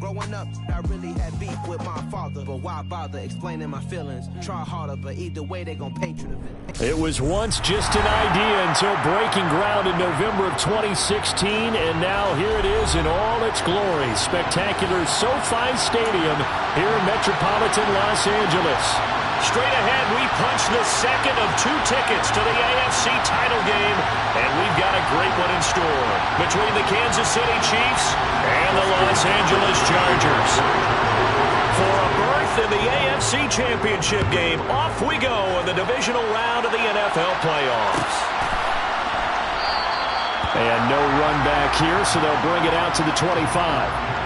Growing up, I really had beef with my father, but why bother explaining my feelings? Try harder, but either way, they gon' paint you the villain. It was once just an idea until breaking ground in November of 2016, and now here it is in all its glory. Spectacular SoFi Stadium here in metropolitan Los Angeles. Straight ahead, we punch the second of 2 tickets to the AFC title game, and we've got a great one in store between the Kansas City Chiefs and the Los Angeles Chargers. For a berth in the AFC Championship game, off we go in the divisional round of the NFL playoffs. And no run back here, so they'll bring it out to the 25.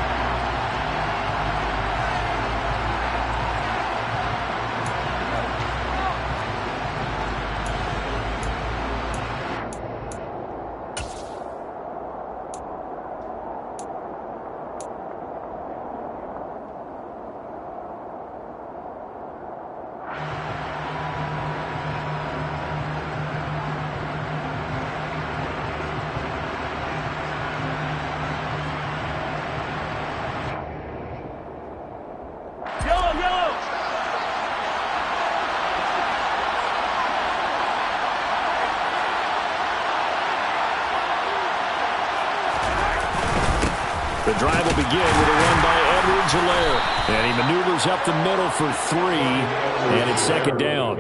The drive will begin with a run by Edwards-Helaire. And he maneuvers up the middle for 3, and it's second down.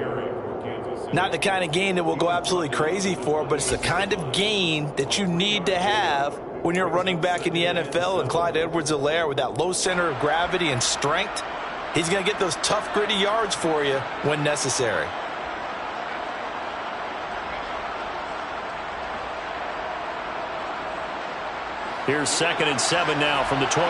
Not the kind of gain that we'll go absolutely crazy for, but it's the kind of gain that you need to have when you're running back in the NFL. And Clyde Edwards-Helaire, with that low center of gravity and strength, he's going to get those tough, gritty yards for you when necessary. Here's 2nd and 7 now from the 28.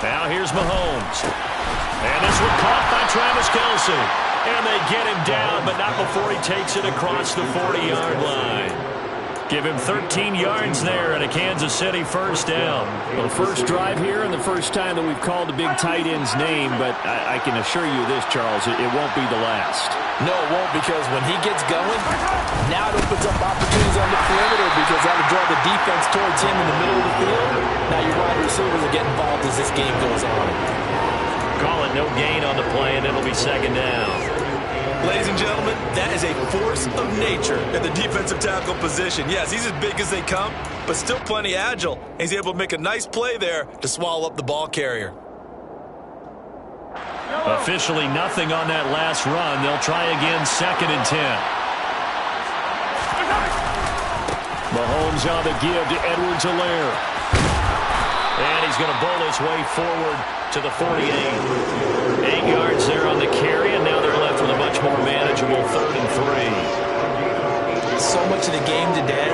Now here's Mahomes. And this one caught by Travis Kelce. And they get him down, but not before he takes it across the 40-yard line. Give him 13 yards there and a Kansas City first down. Well, the first drive here and the first time that we've called the big tight end's name, but I can assure you this, Charles, it won't be the last. No, it won't, because when he gets going, now it opens up opportunities on the perimeter, because that'll draw the defense towards him in the middle of the field. Now your wide receivers will get involved as this game goes on. Call it no gain on the play, and it'll be second down. Ladies and gentlemen, that is a force of nature in the defensive tackle position. Yes, he's as big as they come, but still plenty agile. He's able to make a nice play there to swallow up the ball carrier. Officially nothing on that last run. They'll try again, 2nd and 10. Mahomes on the give to Edwards-Helaire. And he's going to bowl his way forward to the 48. 8 yards there on the carry, and now they're left with a much more manageable 3rd and 3. So much of the game today,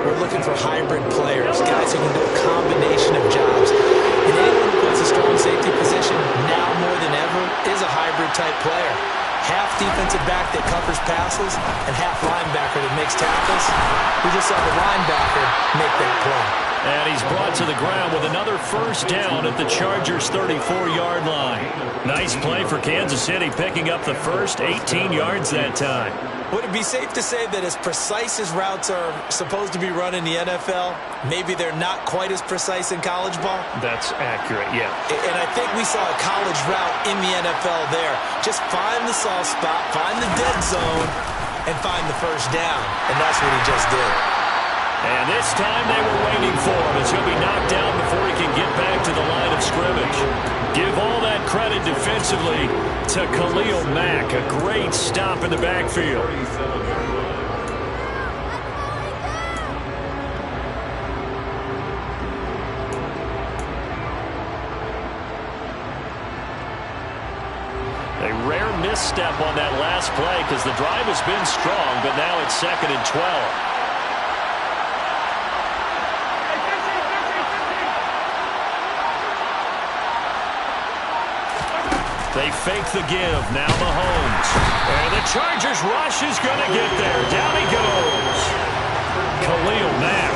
we're looking for hybrid players, guys who can do a combination of jobs. And anyone who plays a strong safety position, now more than ever, is a hybrid-type player. Half defensive back that covers passes, and half linebacker that makes tackles. We just saw the linebacker make that play. And he's brought to the ground with another first down at the Chargers' 34-yard line. Nice play for Kansas City, picking up the first 18 yards that time. Would it be safe to say that as precise as routes are supposed to be run in the NFL, maybe they're not quite as precise in college ball? That's accurate, yeah. And I think we saw a college route in the NFL there. Just find the soft spot, find the dead zone, and find the first down. And that's what he just did. And this time they were waiting for him, as he'll be knocked down before he can get back to the line of scrimmage. Give all that credit defensively to Khalil Mack. A great stop in the backfield. A rare misstep on that last play, because the drive has been strong, but now it's 2nd and 12. They fake the give. Now Mahomes. And the Chargers rush is going to get there. Down he goes. Khalil Mack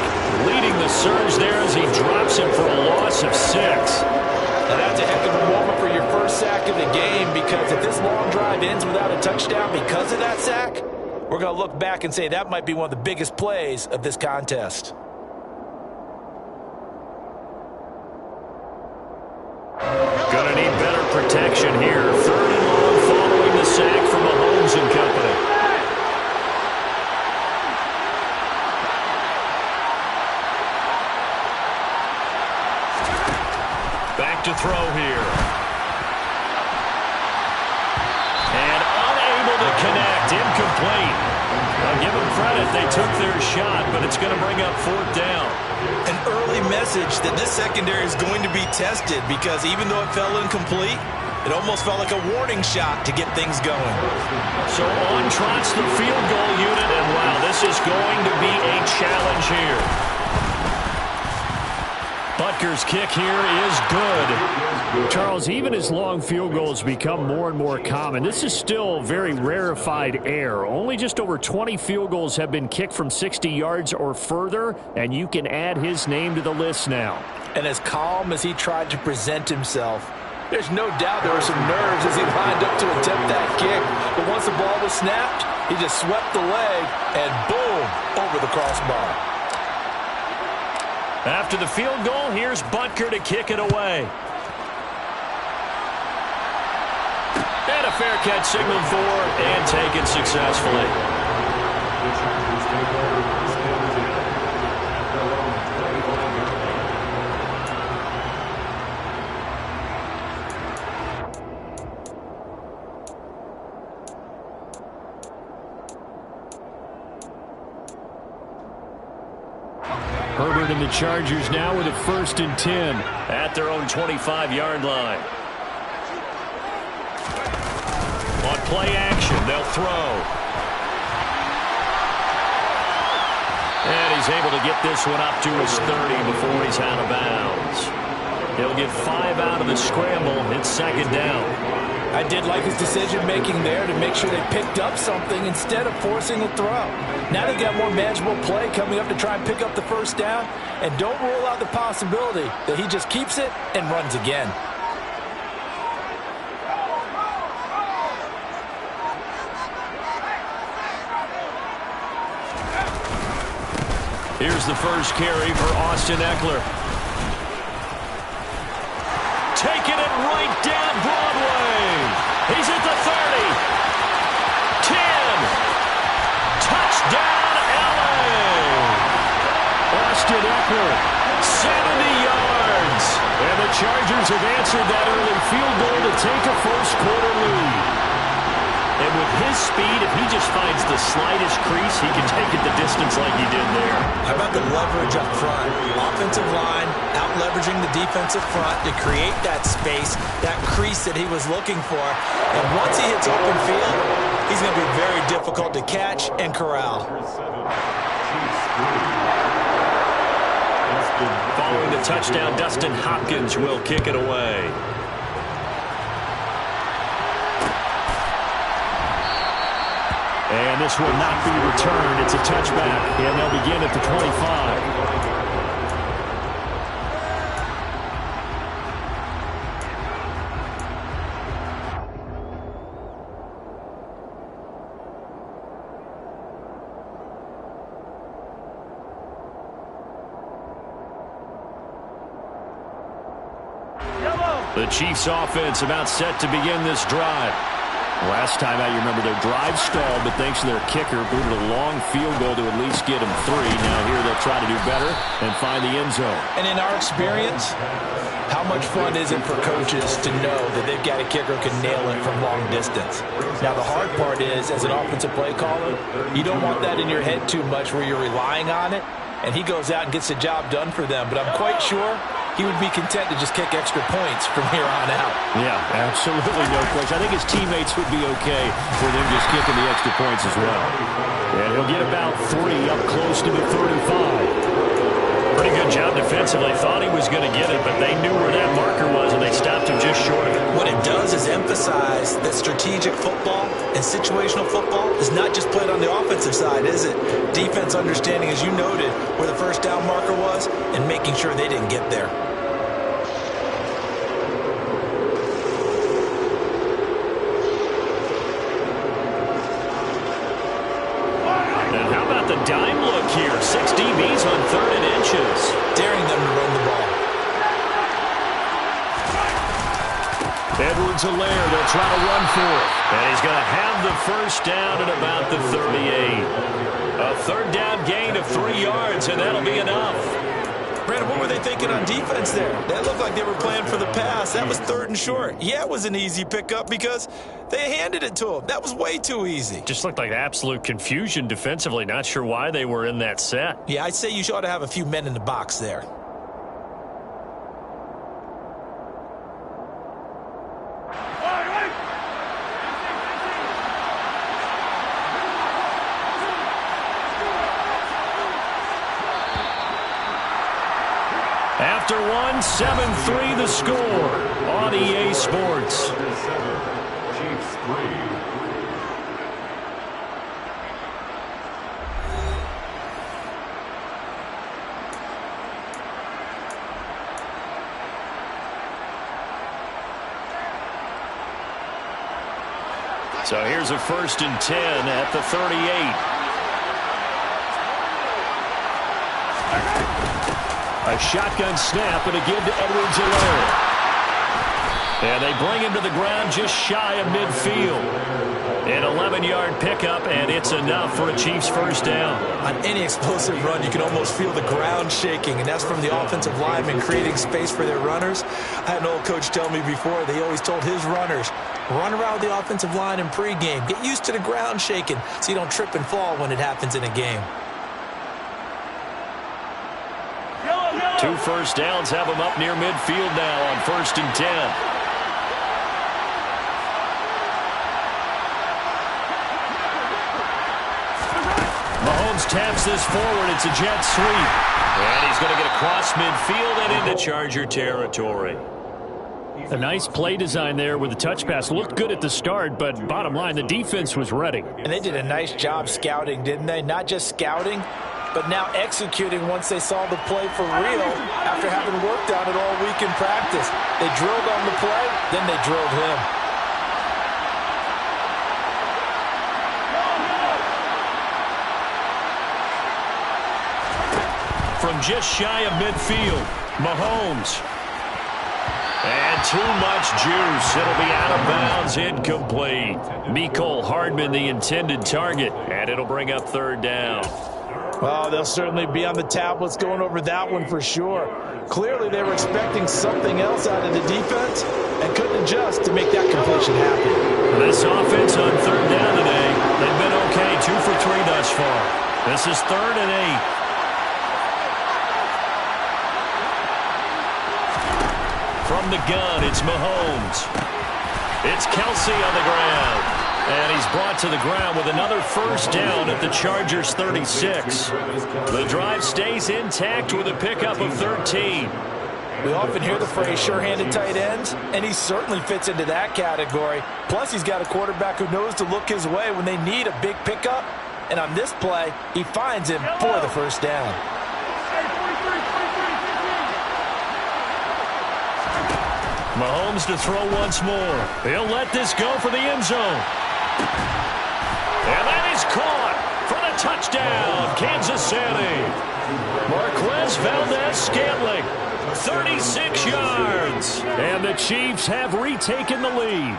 leading the surge there as he drops him for a loss of 6. Now that's a heck of a moment for your first sack of the game, because if this long drive ends without a touchdown because of that sack, we're going to look back and say that might be one of the biggest plays of this contest. Gonna need better protection here. 3rd and long following the sack from Mahomes and company. Back to throw here. And unable to connect. Incomplete. I'll give them credit. They took their shot, but it's going to bring up 4th down. An early message that this secondary is going to be tested, because even though it fell incomplete, it almost felt like a warning shot to get things going. So on trots the field goal unit, and wow, this is going to be a challenge here. Butker's kick here is good. Charles, even as long field goals become more and more common, this is still very rarefied air. Only just over 20 field goals have been kicked from 60 yards or further, and you can add his name to the list now. And as calm as he tried to present himself, there's no doubt there were some nerves as he lined up to attempt that kick. But once the ball was snapped, he just swept the leg and boom, over the crossbar. After the field goal, here's Butker to kick it away. And a fair catch signaled for and taken successfully. Herbert and the Chargers now with a 1st and 10 at their own 25-yard line. On play action, they'll throw. And he's able to get this one up to his 30 before he's out of bounds. He'll get 5 out of the scramble. It's 2nd down. I did like his decision-making there to make sure they picked up something instead of forcing a throw. Now they've got more manageable play coming up to try and pick up the 1st down, and don't rule out the possibility that he just keeps it and runs again. Here's the first carry for Austin Eckler. Taking it right down Broadway. He's at the 30. 10. Touchdown, LA. Austin Eckler, 70 yards. And the Chargers have answered that early field goal to take a first-quarter lead. And with his speed, if he just finds the slightest crease, he can take it the distance like he did there. How about the leverage up front? Offensive line out-leveraging the defensive front to create that space, that crease that he was looking for. And once he hits open field, he's going to be very difficult to catch and corral. Following the touchdown, Dustin Hopkins will kick it away. And this will not be returned. It's a touchback, and they'll begin at the 25. The Chiefs offense about set to begin this drive. Last time out, you remember their drive stalled, but thanks to their kicker, booted a long field goal to at least get them 3. Now here they'll try to do better and find the end zone. And in our experience, how much fun is it for coaches to know that they've got a kicker who can nail it from long distance? Now the hard part is, as an offensive play caller, you don't want that in your head too much where you're relying on it, and he goes out and gets the job done for them. But I'm quite sure he would be content to just kick extra points from here on out. Yeah, absolutely no question. I think his teammates would be okay with him just kicking the extra points as well. And he'll get about 3 up close to the 35. Pretty good job defending. defensively thought he was going to get it, but they knew where that marker was, and they stopped him just short of it. What it does is emphasize that strategic football and situational football is not just played on the offensive side, is it? Defense understanding, as you noted, where the first down marker was and making sure they didn't get there. The dime look here. 6 DBs on 3rd and inches. Daring them to run the ball. Edwards-Helaire, they'll try to run for it. And he's going to have the first down at about the 38. A 3rd down gain of 3 yards, and that'll be enough. Brandon, what were they thinking on defense there? That looked like they were playing for the pass. That was 3rd and short. Yeah, it was an easy pickup because they handed it to him. That was way too easy. Just looked like absolute confusion defensively. Not sure why they were in that set. Yeah, I'd say you ought to have a few men in the box there. After one, 7-3 the score on EA Sports. So here's a 1st and 10 at the 38. A shotgun snap and a give to Edwards-Helaire. And they bring him to the ground just shy of midfield. An 11-yard pickup, and it's enough for a Chiefs first down. On any explosive run, you can almost feel the ground shaking, and that's from the offensive linemen creating space for their runners. I had an old coach tell me before, they always told his runners, run around the offensive line in pregame. Get used to the ground shaking so you don't trip and fall when it happens in a game. 2 first downs have them up near midfield now on 1st and 10. Mahomes taps this forward. It's a jet sweep. And he's going to get across midfield and into Charger territory. A nice play design there with the touch pass. Looked good at the start, but bottom line, the defense was ready. And they did a nice job scouting, didn't they? Not just scouting, but now executing once they saw the play for real after having worked on it all week in practice. They drilled on the play, then they drilled him. From just shy of midfield, Mahomes. And too much juice. It'll be out of bounds, incomplete. Mecole Hardman, the intended target, and it'll bring up 3rd down. Well, they'll certainly be on the tablets going over that one for sure. Clearly, they were expecting something else out of the defense and couldn't adjust to make that completion happen. This offense on 3rd down today, they've been okay, 2 for 3 thus far. This is 3rd and 8. From the gun, it's Mahomes. It's Kelsey on the ground. And he's brought to the ground with another first down at the Chargers' 36. The drive stays intact with a pickup of 13. We often hear the phrase sure-handed tight ends, and he certainly fits into that category. Plus, he's got a quarterback who knows to look his way when they need a big pickup. And on this play, he finds him for the first down. Mahomes to throw once more. He'll let this go for the end zone. And that is caught for the touchdown, Kansas City. Marquez Valdez-Scantling, 36 yards. And the Chiefs have retaken the lead.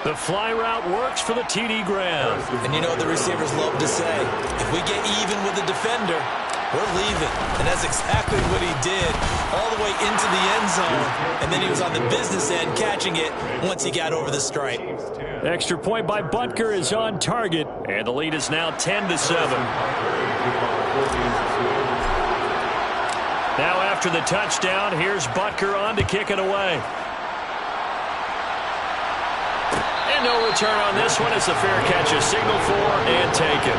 The fly route works for the TD Graham. And you know what the receivers love to say? If we get even with the defender, we're leaving. And that's exactly what he did, all the way into the end zone. And then he was on the business end catching it once he got over the stripe. Extra point by Butker is on target. And the lead is now 10-7. Now after the touchdown, here's Butker on to kick it away. And no return on this one. It's a fair catch, a signal for and taken.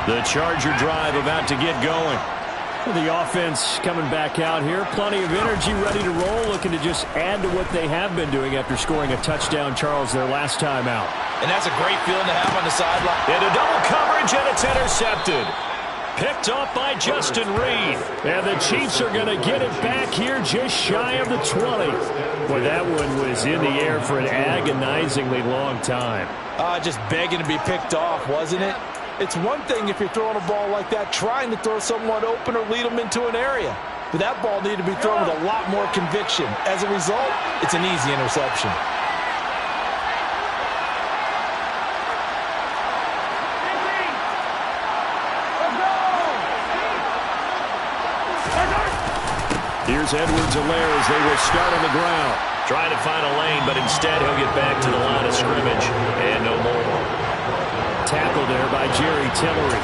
The Charger drive about to get going. The offense coming back out here. Plenty of energy, ready to roll, looking to just add to what they have been doing after scoring a touchdown, Charles, their last time out. And that's a great feeling to have on the sideline. Into double coverage, and it's intercepted. Picked off by Justin Reed. And the Chiefs are going to get it back here just shy of the 20. Boy, that one was in the air for an agonizingly long time. Just begging to be picked off, wasn't it? It's one thing if you're throwing a ball like that, trying to throw someone open or lead them into an area. But that ball needed to be thrown with a lot more conviction. As a result, it's an easy interception. Here's Edwards-Helaire as they will start on the ground. Trying to find a lane, but instead he'll get back to the line of scrimmage. And no more. Tackle there by Jerry Tillery.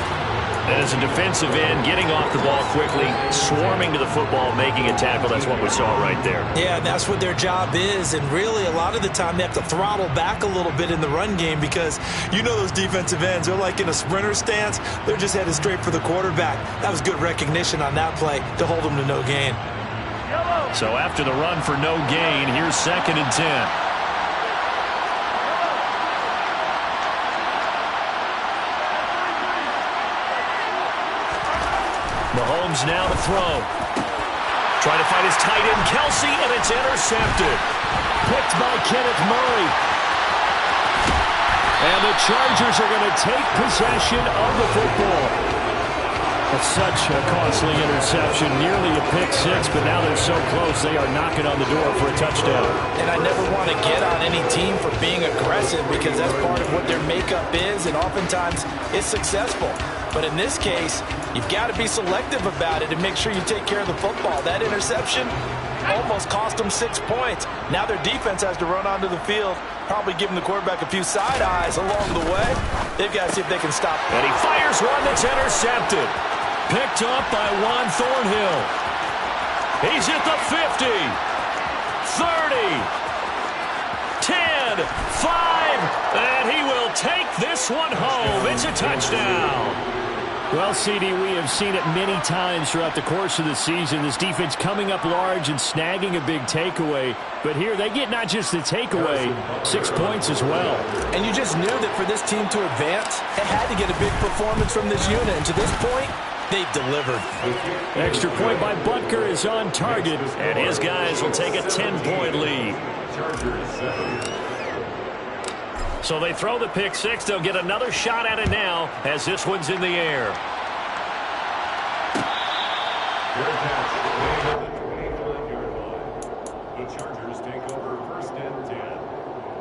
And as a defensive end, getting off the ball quickly, swarming to the football, making a tackle, that's what we saw right there. Yeah, and that's what their job is. And really, a lot of the time, they have to throttle back a little bit in the run game because you know those defensive ends, they're like in a sprinter stance. They're just headed straight for the quarterback. That was good recognition on that play to hold them to no gain. So after the run for no gain, here's 2nd and 10. Mahomes now to throw. Trying to find his tight end, Kelsey, and it's intercepted. Picked by Kenneth Murray. And the Chargers are going to take possession of the football. It's such a costly interception, nearly a pick six, but now they're so close they are knocking on the door for a touchdown. And I never want to get on any team for being aggressive because that's part of what their makeup is, and oftentimes it's successful. But in this case, you've got to be selective about it and make sure you take care of the football. That interception almost cost them 6 points. Now their defense has to run onto the field, probably giving the quarterback a few side eyes along the way. They've got to see if they can stop. And he fires one that's intercepted. Picked up by Juan Thornhill. He's at the 50, 30, 10, 5, and he will take this one home. It's a touchdown. Well, CD, we have seen it many times throughout the course of the season. This defense coming up large and snagging a big takeaway. But here they get not just the takeaway, 6 points as well. And you just knew that for this team to advance, it had to get a big performance from this unit. And to this point, they've delivered. Extra point by Butker is on target. And his guys will take a 10-point lead. So they throw the pick six. They'll get another shot at it now as this one's in the air. The Chargers take over 1st and 10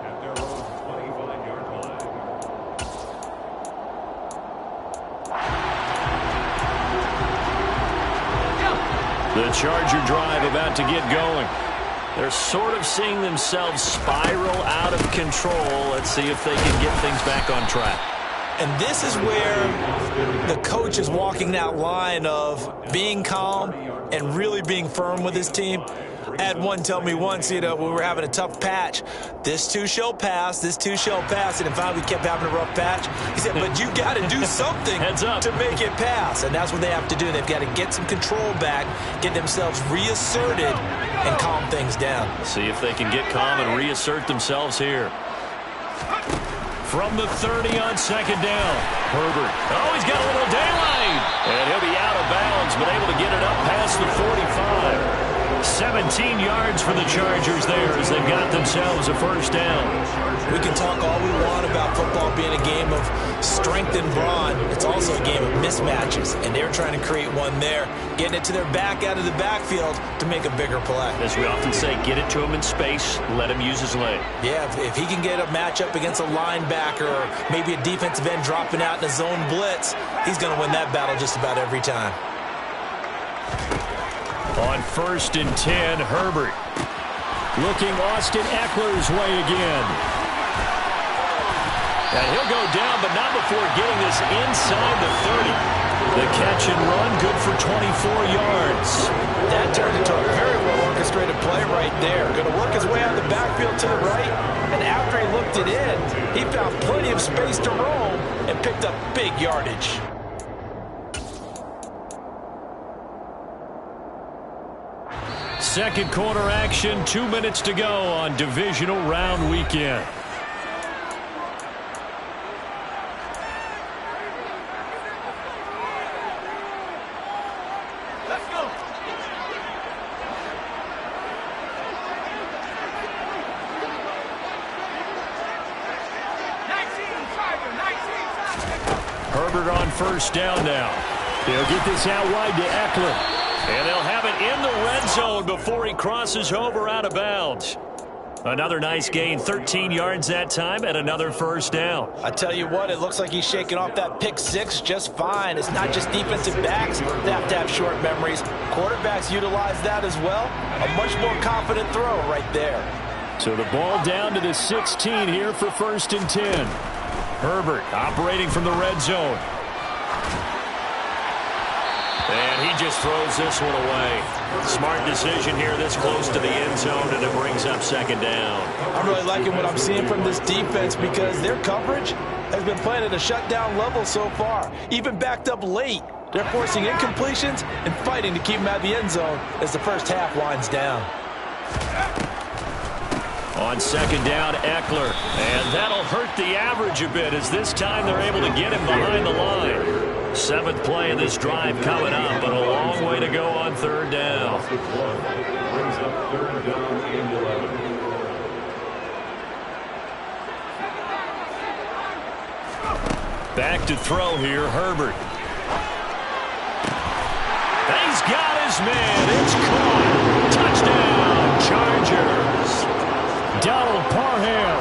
at their own 25-yard line. The Charger drive about to get going. They're sort of seeing themselves spiral out of control. Let's see if they can get things back on track. And this is where the coach is walking that line of being calm and really being firm with his team. I had one tell me once, we were having a tough patch. This too shall pass, this too shall pass. And finally we kept having a rough patch. He said, but you got to do something to make it pass. And that's what they have to do. They've got to get some control back, get themselves reasserted, and calm things down. See if they can get calm and reassert themselves here. From the 30 on 2nd down. Herbert. Oh, he's got a little daylight. And he'll be out of bounds, but able to get it up past the 45. 17 yards for the Chargers there as they've got themselves a 1st down. We can talk all we want about football being a game of strength and brawn. It's also a game of mismatches, and they're trying to create one there, getting it to their back out of the backfield to make a bigger play. As we often say, get it to him in space, let him use his leg. Yeah, if he can get a matchup against a linebacker or maybe a defensive end dropping out in a zone blitz, he's going to win that battle just about every time. On 1st and 10, Herbert. Looking Austin Eckler's way again. And he'll go down, but not before getting this inside the 30. The catch and run, good for 24 yards. That turned into a very well-orchestrated play right there. Going to work his way out of the backfield to the right, and after he looked it in, he found plenty of space to roam and picked up big yardage. Second quarter action, 2 minutes to go on divisional round weekend. Let's go. Herbert on first down now. He'll get this out wide to Eckler. And they'll have it in the red zone before he crosses over out of bounds. Another nice gain, 13 yards that time, and another first down. I tell you what, it looks like he's shaking off that pick six just fine. It's not just defensive backs that have to have short memories. Quarterbacks utilize that as well. A much more confident throw right there. So the ball down to the 16 here for 1st and 10. Herbert operating from the red zone. And he just throws this one away. Smart decision here this close to the end zone, and it brings up second down. I'm really liking what I'm seeing from this defense because their coverage has been playing at a shutdown level so far. Even backed up late, they're forcing incompletions and fighting to keep them out of the end zone as the first half winds down. On second down, Eckler. And that'll hurt the average a bit as this time they're able to get him behind the line. 7th play of this drive coming up, but a long way to go on 3rd down. Brings up 3rd down and 11. Back to throw here, Herbert. He's got his man. It's caught. Touchdown, Chargers. Donald Parham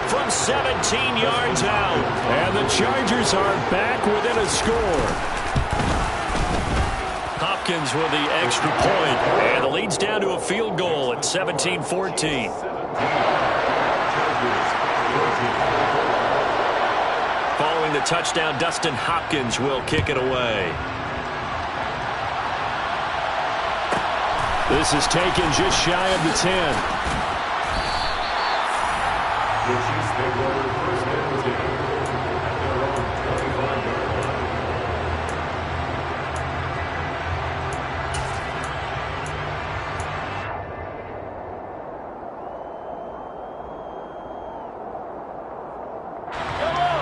from 17 yards out. And the Chargers are back within a score. Hopkins with the extra point. And the lead's down to a field goal at 17-14. Following the touchdown, Dustin Hopkins will kick it away. This is taken just shy of the 10. The Chiefs take over 1st and 10 at their own 25-yard line.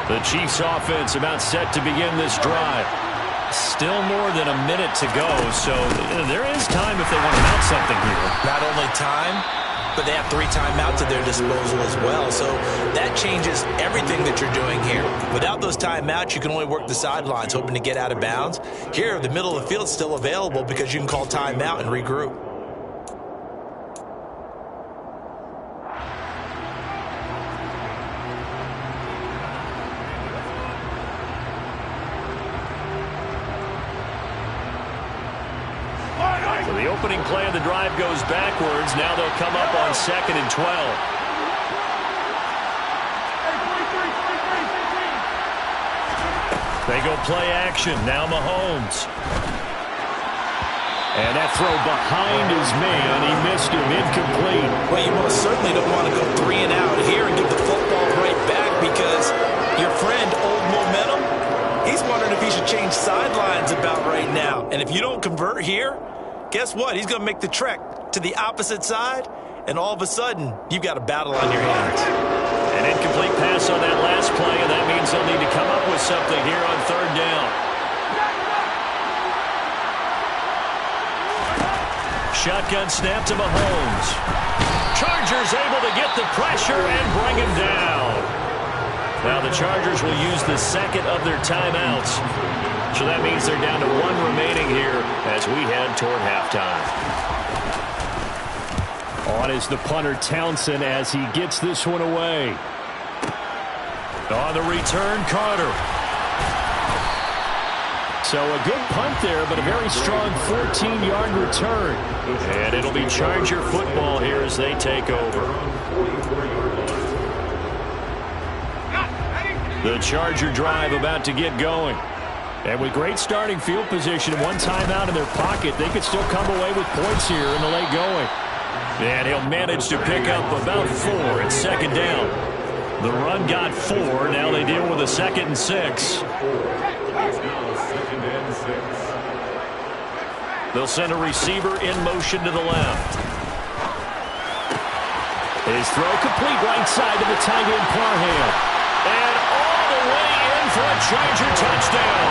The Chiefs offense about set to begin this drive. Still more than a minute to go, so there is time if they want to mount something here. Not only time, but they have 3 timeouts at their disposal as well. So that changes everything that you're doing here. Without those timeouts, you can only work the sidelines, hoping to get out of bounds. Here, the middle of the field's still available because you can call timeout and regroup. The opening play of the drive goes backwards. Now they'll come up on 2nd and 12. They go play action. Now Mahomes. And that throw behind his man. He missed him. Incomplete. Well, you most certainly don't want to go 3 and out here and give the football right back because your friend, Old Momentum, he's wondering if he should change sidelines about right now. And if you don't convert here, guess what? He's going to make the trek to the opposite side, and all of a sudden, you've got a battle on your hands. An incomplete pass on that last play, and that means they'll need to come up with something here on 3rd down. Shotgun snap to Mahomes. Chargers able to get the pressure and bring him down. Now the Chargers will use the 2nd of their timeouts. So that means they're down to 1 remaining here as we head toward halftime. On is the punter Townsend as he gets this one away. On the return, Carter. So a good punt there, but a very strong 14-yard return. And it'll be Charger football here as they take over. The Charger drive about to get going. And with great starting field position and 1 timeout in their pocket, they could still come away with points here in the late going. And he'll manage to pick up about 4 at 2nd down. The run got 4. Now they deal with a 2nd and 6. They'll send a receiver in motion to the left. His throw complete right side to the tight end Parham. And all the way in for a Charger touchdown.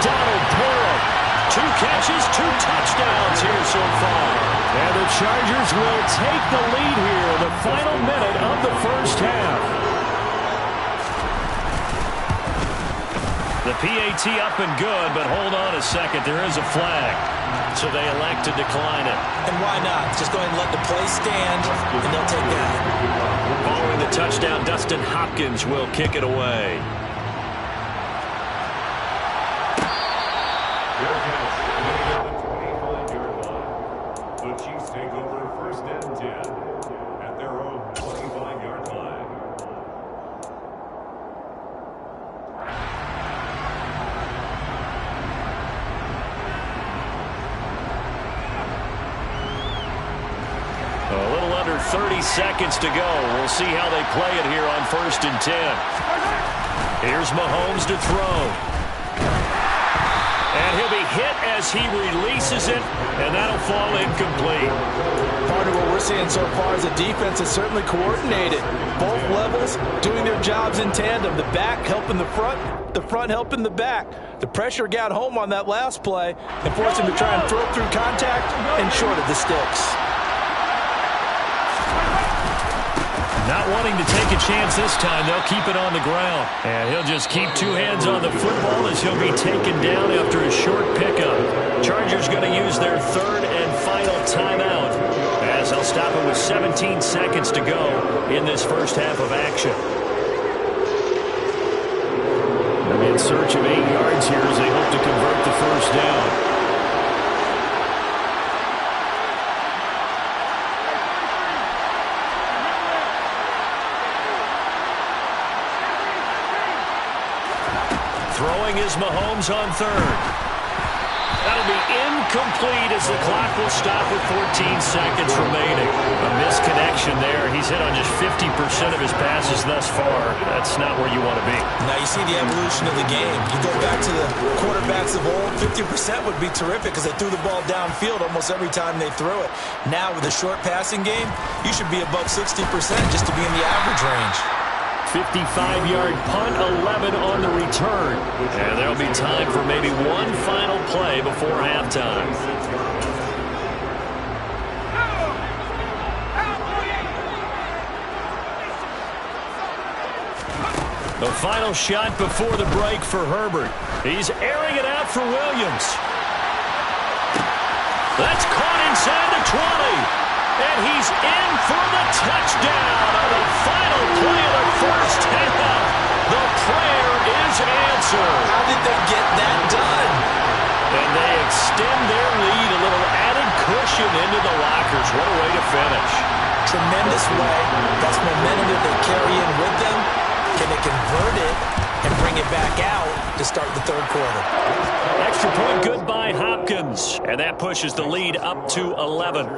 Donald Parham. 2 catches, 2 touchdowns here so far. And the Chargers will take the lead here in the final minute of the first half. The PAT up and good, but hold on a second. There is a flag. So they elect to decline it. And why not? Just go ahead and let the play stand, and they'll take that. Following the touchdown, Dustin Hopkins will kick it away. The Chiefs take over 1st and 10 at their own 25-yard line. A little under 30 seconds to go. We'll see how they play it here on 1st and 10. Here's Mahomes to throw. And he'll be hit as he releases it, and that'll fall incomplete. Part of what we're seeing so far is the defense is certainly coordinated. Both levels doing their jobs in tandem. The back helping the front helping the back. The pressure got home on that last play and forced him to try and throw through contact and short of the sticks. Not wanting to take a chance this time, they'll keep it on the ground. And he'll just keep 2 hands on the football as he'll be taken down after a short pickup. Chargers going to use their 3rd and final timeout as they'll stop it with 17 seconds to go in this first half of action. In search of 8 yards here as they hope to convert the first down. Throwing is Mahomes on 3rd. That'll be incomplete as the clock will stop with 14 seconds remaining. A misconnection there. He's hit on just 50% of his passes thus far. That's not where you want to be. Now you see the evolution of the game. You go back to the quarterbacks of old, 50% would be terrific because they threw the ball downfield almost every time they threw it. Now with a short passing game, you should be above 60% just to be in the average range. 55-yard punt, 11 on the return. And there'll be time for maybe one final play before halftime. The final shot before the break for Herbert. He's airing it out for Williams. That's caught inside the 20. And he's in for the touchdown on the final play of the first half. The prayer is answered. How did they get that done? And they extend their lead, a little added cushion into the lockers. What a way to finish. Tremendous way. That's momentum that they carry in with them. Can they convert it and bring it back out to start the 3rd quarter? Extra point good by Hopkins. And that pushes the lead up to 11.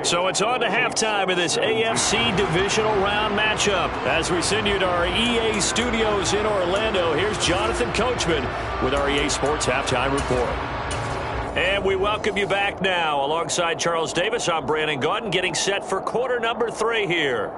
So it's on to halftime of this AFC divisional round matchup. As we send you to our EA studios in Orlando, here's Jonathan Coachman with our EA Sports Halftime Report. And we welcome you back now. Alongside Charles Davis, I'm Brandon Gaudin, getting set for quarter number 3 here.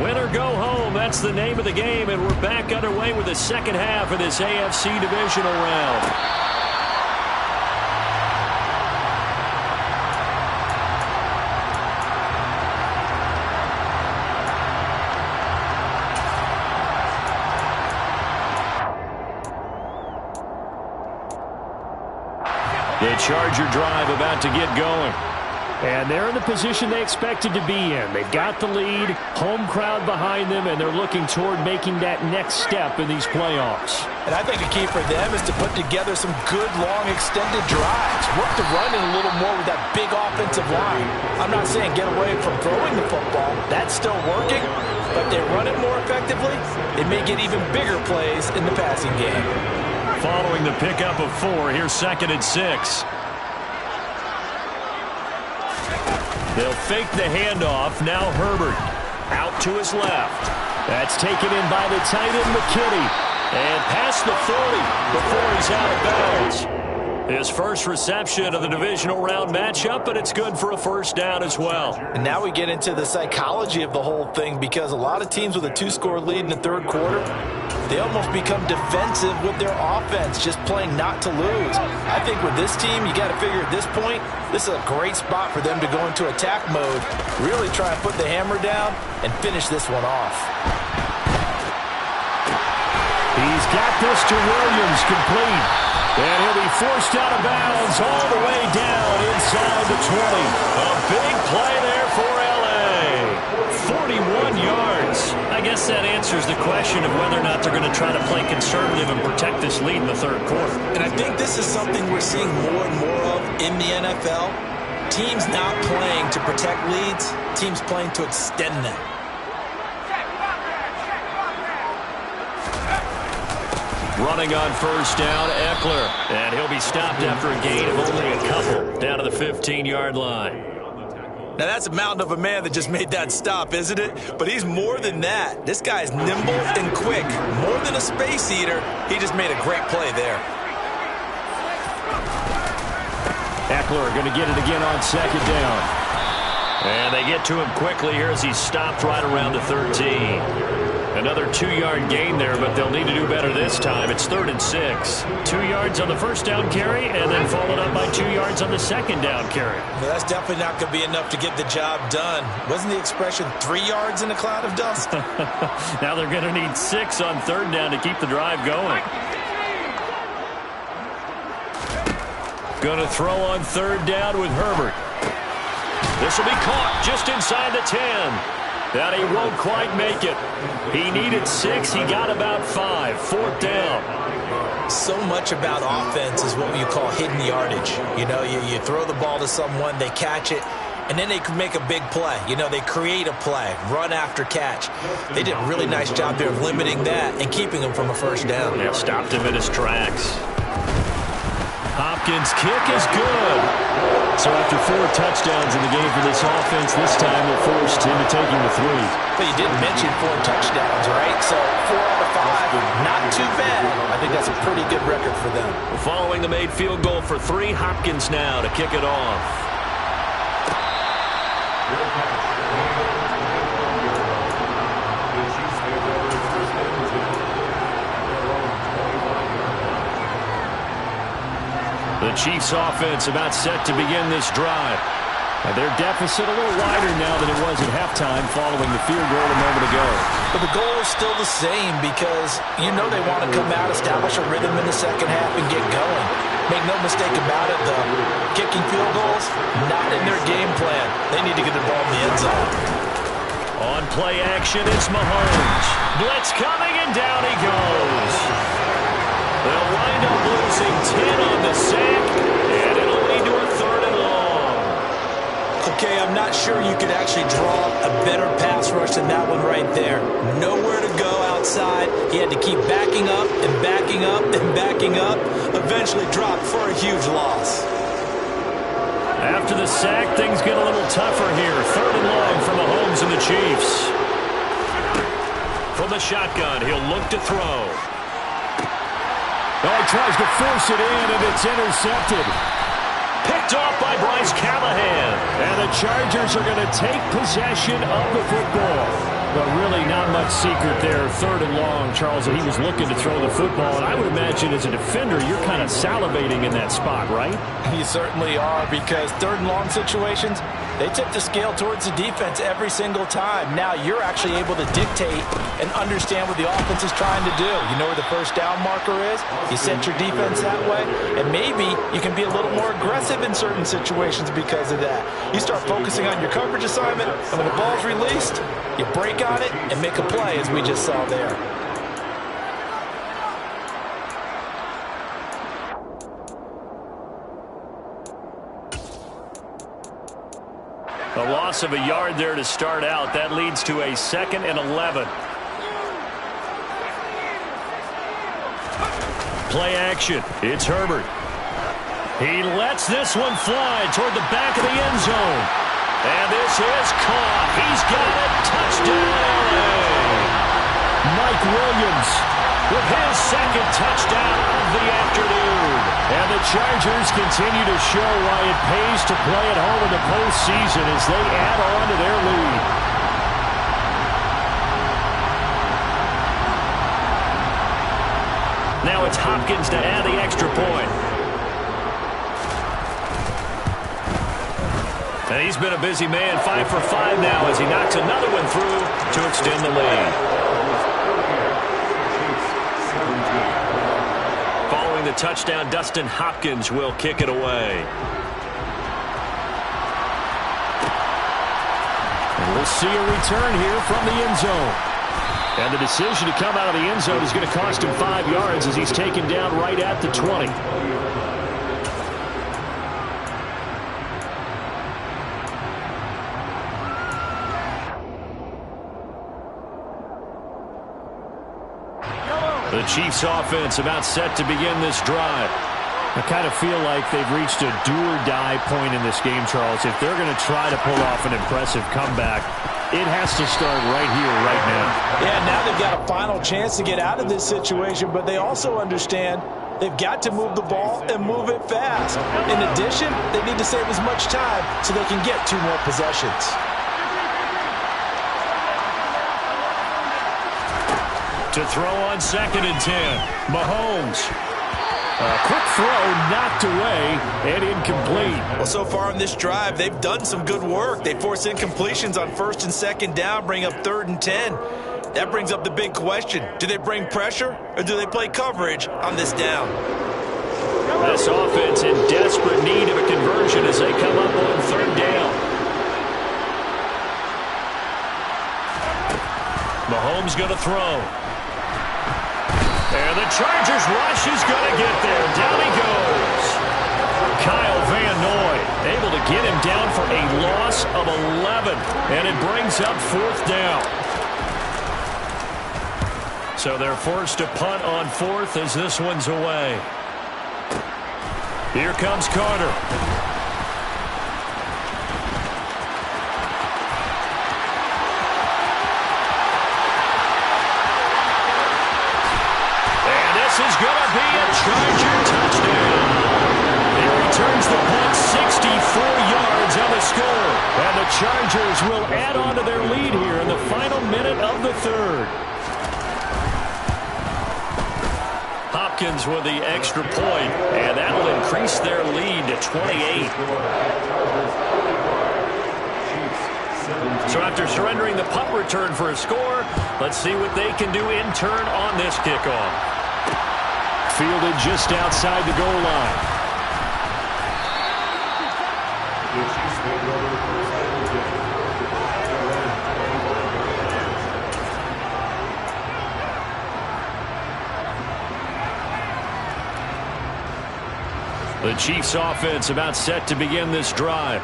Win or go home, that's the name of the game, and we're back underway with the second half of this AFC divisional round. The Charger drive about to get going. And they're in the position they expected to be in. They've got the lead, home crowd behind them, and they're looking toward making that next step in these playoffs. And I think a key for them is to put together some good, long, extended drives. Work the run in a little more with that big offensive line. I'm not saying get away from throwing the football. That's still working. But if they run it more effectively, it may get even bigger plays in the passing game. Following the pickup of 4, here's 2nd and 6. They'll fake the handoff. Now Herbert out to his left. That's taken in by the tight end, McKinney. And past the 40 before he's out of bounds. His first reception of the divisional round matchup, but it's good for a first down as well. And now we get into the psychology of the whole thing, because a lot of teams with a 2-score lead in the third quarter, they almost become defensive with their offense, just playing not to lose. I think with this team, you got to figure at this point, this is a great spot for them to go into attack mode, really try and put the hammer down and finish this one off. He's got this to Williams, complete. And he'll be forced out of bounds all the way down inside the 20. A big play there for L.A. 41 yards. I guess that answers the question of whether or not they're going to try to play conservative and protect this lead in the third quarter. And I think this is something we're seeing more and more of in the NFL. Teams not playing to protect leads, teams playing to extend them. Running on first down, Eckler. And he'll be stopped after a gain of only a couple down to the 15-yard line. Now, that's a mountain of a man that just made that stop, isn't it? But he's more than that. This guy's nimble and quick. More than a space eater, he just made a great play there. Eckler going to get it again on second down. And they get to him quickly here as he's stopped right around the 13. Another 2-yard gain there, but they'll need to do better this time. It's 3rd and 6. 2 yards on the first down carry, and then followed up by 2 yards on the second down carry. Well, that's definitely not going to be enough to get the job done. Wasn't the expression 3 yards in a cloud of dust? Now they're going to need 6 on third down to keep the drive going. Going to throw on third down with Herbert. This will be caught just inside the 10. And he won't quite make it. He needed 6. He got about 5. 4th down. So much about offense is what you call hidden yardage. You know, you throw the ball to someone, they catch it, and then they can make a big play. You know, they create a play, run after catch. They did a really nice job there of limiting that and keeping him from a first down. Yeah, stopped him in his tracks. Hopkins' kick is good. So after 4 touchdowns in the game for this offense, this time they're forced into taking the 3. But you didn't mention 4 touchdowns, right? So 4 out of 5, not too bad. I think that's a pretty good record for them. Following the made field goal for 3, Hopkins now to kick it off. The Chiefs offense about set to begin this drive. Their deficit a little wider now than it was at halftime following the field goal a moment ago. But the goal is still the same, because you know they want to come out, establish a rhythm in the second half, and get going. Make no mistake about it, though. Kicking field goals, not in their game plan. They need to get the ball in the end zone. On play action, it's Mahomes. Blitz coming, and down he goes. They'll wind up losing 10 on the sack, and it'll lead to a 3rd and long. Okay, I'm not sure you could actually draw a better pass rush than that one right there. Nowhere to go outside. He had to keep backing up and backing up and backing up. Eventually dropped for a huge loss. After the sack, things get a little tougher here. 3rd and long for Mahomes and the Chiefs. From the shotgun, he'll look to throw. Oh, he tries to force it in, and it's intercepted. Picked off by Bryce Callahan. And the Chargers are going to take possession of the football. But really not much secret there. 3rd and long, Charles, and he was looking to throw the football. And I would imagine as a defender, you're kind of salivating in that spot, right? You certainly are, because 3rd and long situations, they tip the scale towards the defense every single time. Now you're actually able to dictate and understand what the offense is trying to do. You know where the first down marker is. You set your defense that way, and maybe you can be a little more aggressive in certain situations because of that. You start focusing on your coverage assignment, and when the ball's released, you break on it and make a play, as we just saw there. A loss of a yard there to start out. That leads to a 2nd and 11. Play action. It's Herbert. He lets this one fly toward the back of the end zone. And this is caught. He's got it. Touchdown, LA. Mike Williams with his second touchdown of the afternoon. And the Chargers continue to show why it pays to play at home in the postseason as they add on to their lead. Now it's Hopkins to add the extra point. And he's been a busy man, 5 for 5 now as he knocks another one through to extend the lead. Following the touchdown, Dustin Hopkins will kick it away. And we'll see a return here from the end zone. And the decision to come out of the end zone is going to cost him 5 yards as he's taken down right at the 20. The Chiefs offense about set to begin this drive. I kind of feel like they've reached a do-or-die point in this game, Charles. If they're going to try to pull off an impressive comeback, it has to start right here, right now. Yeah, now they've got a final chance to get out of this situation, but they also understand they've got to move the ball and move it fast. In addition, they need to save as much time so they can get 2 more possessions. To throw on 2nd and 10. Mahomes. A quick throw knocked away and incomplete. Well, so far on this drive, they've done some good work. They force incompletions on 1st and 2nd down, bring up 3rd and 10. That brings up the big question. Do they bring pressure or do they play coverage on this down? This offense in desperate need of a conversion as they come up on 3rd down. Mahomes going to throw. And the Chargers rush is going to get there. Down he goes. Kyle Van Noy able to get him down for a loss of 11. And it brings up 4th down. So they're forced to punt on 4th as this one's away. Here comes Carter. Is going to be a Charger touchdown. He returns the punt 64 yards on the score. And the Chargers will add on to their lead here in the final minute of the 3rd. Hopkins with the extra point, and that will increase their lead to 28. So after surrendering the punt return for a score, let's see what they can do in turn on this kickoff. Fielded just outside the goal line. The Chiefs offense about set to begin this drive.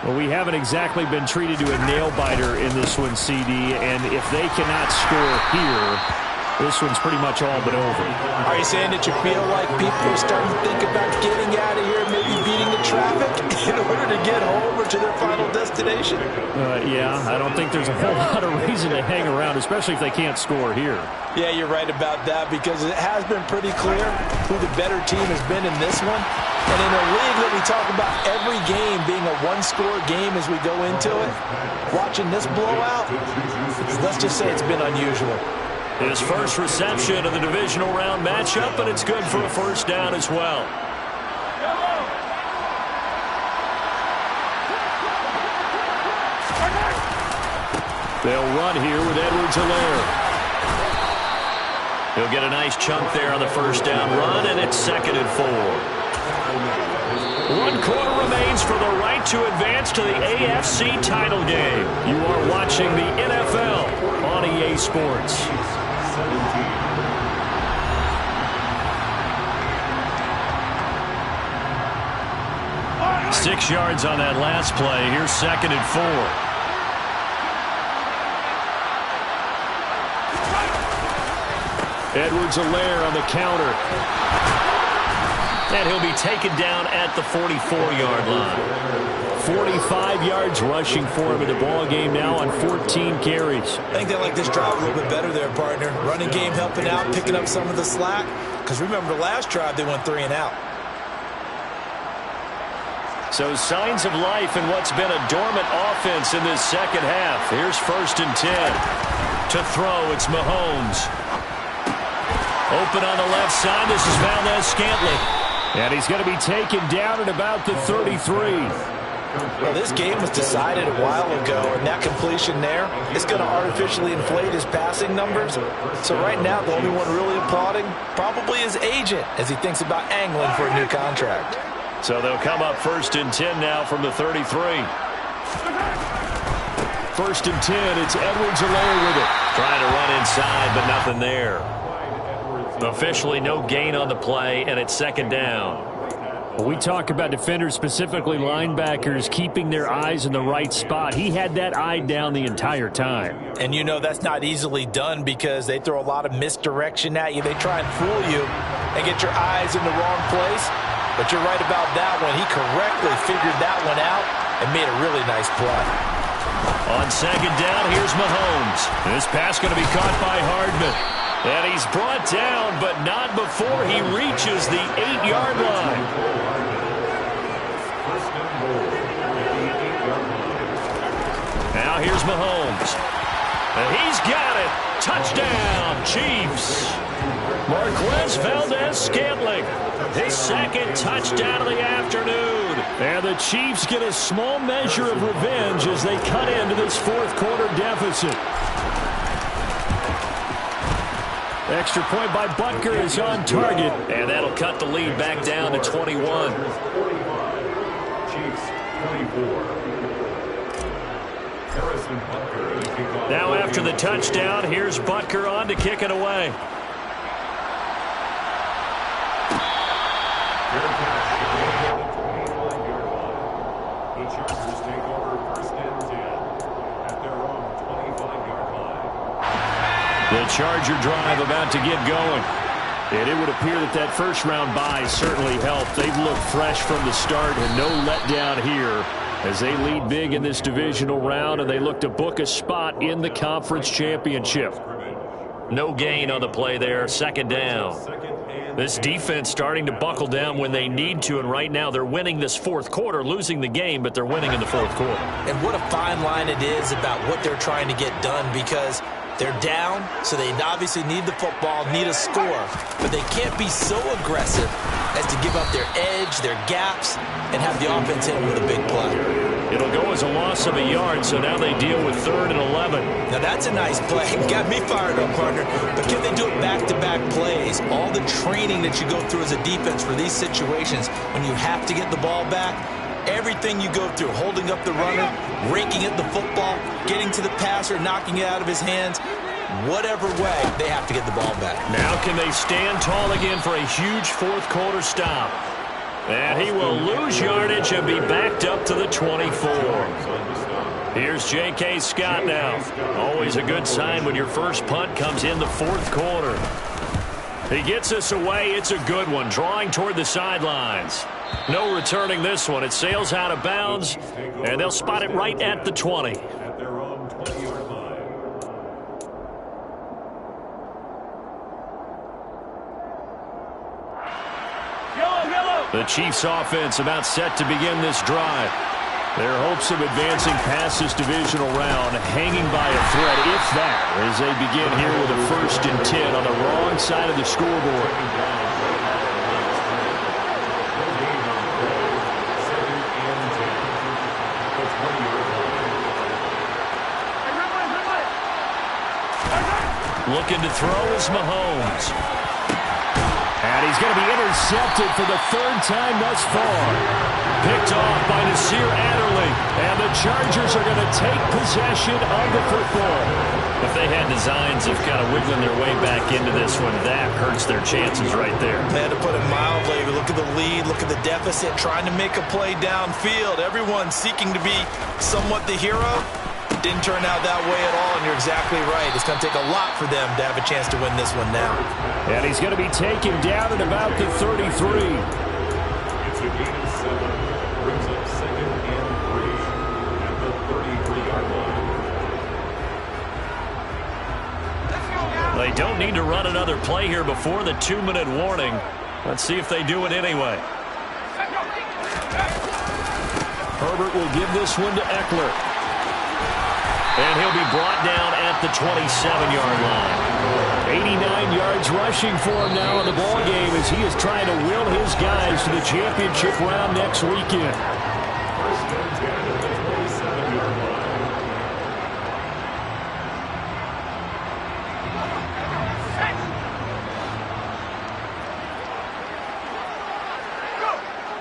Well, we haven't exactly been treated to a nail-biter in this one, CD, and if they cannot score here, this one's pretty much all but over. Are you saying that you feel like people are starting to think about getting out of here, maybe beating the traffic in order to get home or to their final destination? Yeah, I don't think there's a whole lot of reason to hang around, especially if they can't score here. Yeah, you're right about that because it has been pretty clear who the better team has been in this one. And in a league that we talk about every game being a one-score game as we go into it, watching this blowout, let's just say it's been unusual. His first reception of the divisional round matchup, and it's good for a 1st down as well. They'll run here with Edwards-Helaire. He'll get a nice chunk there on the 1st down run, and it's 2nd and 4. 1 quarter remains for the right to advance to the AFC title game. You are watching the NFL on EA Sports. 6 yards on that last play. Here's 2nd and 4. Edwards-Helaire on the counter. And he'll be taken down at the 44-yard line. 45 yards rushing for him in the ball game now on 14 carries. I think they like this drive a little bit better there, partner. Running game helping out, picking up some of the slack. Because remember, the last drive they went 3 and out. So signs of life in what's been a dormant offense in this second half. Here's 1st and 10. To throw, it's Mahomes. Open on the left side. This is Valdez-Scantling. And he's going to be taken down at about the 33. Well, this game was decided a while ago, and that completion there is going to artificially inflate his passing numbers. So right now, the only one really applauding probably his agent as he thinks about angling for a new contract. So they'll come up 1st and 10 now from the 33. 1st and 10, it's Edwards-Helaire with it. Trying to run inside, but nothing there. Officially no gain on the play, and it's 2nd down. When we talk about defenders, specifically linebackers, keeping their eyes in the right spot. He had that eye down the entire time. And you know that's not easily done because they throw a lot of misdirection at you. They try and fool you and get your eyes in the wrong place. But you're right about that one. He correctly figured that one out and made a really nice play. On 2nd down, here's Mahomes. This pass going to be caught by Hardman. And he's brought down, but not before he reaches the 8-yard line. Now here's Mahomes. And he's got it. Touchdown, Chiefs. Marquez Valdez-Scantling, his 2nd touchdown of the afternoon. And the Chiefs get a small measure of revenge as they cut into this 4th quarter deficit. Extra point by Butker is on target. And that'll cut the lead back down to 21. Chiefs 24. Now after the touchdown, here's Butker on to kick it away. The Chargers take over 1st and 10 at their own 25-yard line. The Charger drive about to get going. And it would appear that that first-round bye certainly helped. They've looked fresh from the start and no letdown here as they lead big in this divisional round, and they look to book a spot in the conference championship. No gain on the play there, 2nd down. This defense starting to buckle down when they need to, and right now they're winning this 4th quarter, losing the game, but they're winning in the 4th quarter. And what a fine line it is about what they're trying to get done because they're down, so they obviously need the football, need a score, but they can't be so aggressive as to give up their edge, their gaps, and have the offense hit them with a big play. It'll go as a loss of a yard, so now they deal with 3rd and 11. Now that's a nice play. Got me fired up, partner. But can they do it back-to-back plays? All the training that you go through as a defense for these situations when you have to get the ball back, everything you go through, holding up the runner, raking at the football, getting to the passer, knocking it out of his hands, whatever way, they have to get the ball back. Now can they stand tall again for a huge 4th quarter stop? And he will lose yardage and be backed up to the 24. Here's J.K. Scott now. Always a good sign when your first punt comes in the 4th quarter. He gets us away. It's a good one, drawing toward the sidelines. No returning this one. It sails out of bounds, and they'll spot it right at the 20. At their own 20-yard line. The Chiefs offense about set to begin this drive. Their hopes of advancing past this divisional round hanging by a thread, if that, as they begin here with a 1st and 10 on the wrong side of the scoreboard. Looking to throw is Mahomes. And he's going to be intercepted for the 3rd time thus far. Picked off by Nasir Adderley. And the Chargers are going to take possession of the football. If they had designs of kind of wiggling their way back into this one, that hurts their chances right there. They had to put it mildly. Look at the lead, look at the deficit, trying to make a play downfield. Everyone seeking to be somewhat the hero. Didn't turn out that way at all, and you're exactly right. It's going to take a lot for them to have a chance to win this one now. And he's going to be taken down at about the 33. The gain of 7 brings up 2nd and 3 at the 33-yard line. They don't need to run another play here before the 2-minute warning. Let's see if they do it anyway. Herbert will give this one to Eckler. And he'll be brought down at the 27-yard line. 89 yards rushing for him now in the ballgame as he is trying to will his guys to the championship round next weekend. First and 10 at the 27-yard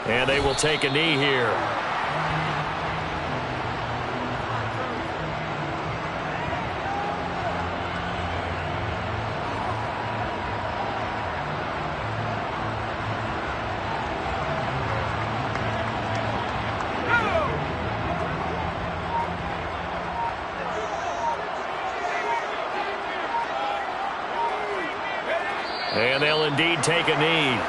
line. And they will take a knee here. And they'll indeed take a knee.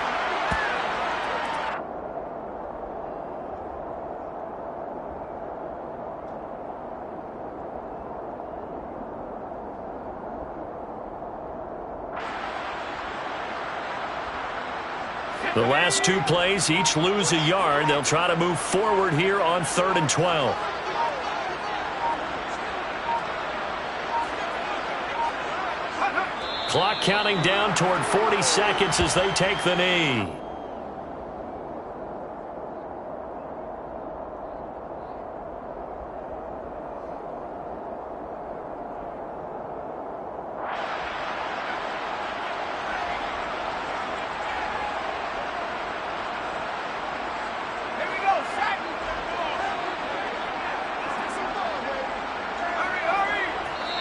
The last 2 plays, each lose a yard. They'll try to move forward here on 3rd and 12. Clock counting down toward 40 seconds as they take the knee.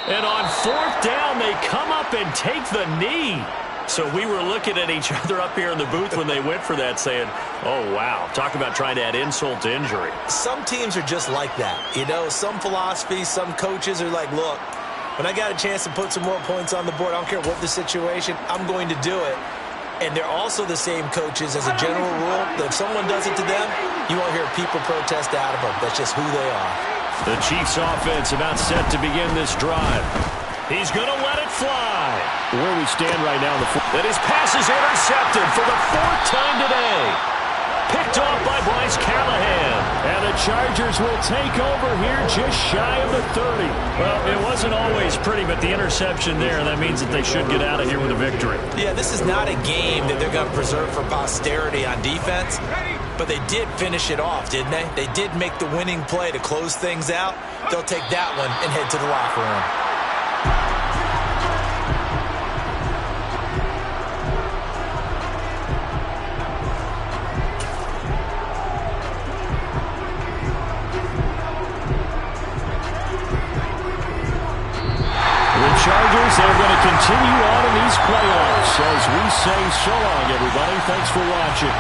And on 4th down, they come up and take the knee. So we were looking at each other up here in the booth when they went for that saying, oh, wow, talk about trying to add insult to injury. Some teams are just like that. You know, some philosophies, some coaches are like, look, when I got a chance to put some more points on the board, I don't care what the situation, I'm going to do it. And they're also the same coaches as a general rule that if someone does it to them, you won't hear people protest out of them. That's just who they are. The Chiefs offense about set to begin this drive. He's going to let it fly. Where we stand right now, and his pass is intercepted for the 4th time today. Picked off by Bryce Callahan. And the Chargers will take over here just shy of the 30. Well, it wasn't always pretty, but the interception there, that means that they should get out of here with a victory. Yeah, this is not a game that they're going to preserve for posterity on defense, but they did finish it off, didn't they? They did make the winning play to close things out. They'll take that one and head to the locker room. Chargers, they're going to continue on in these playoffs as we say so long, everybody. Thanks for watching.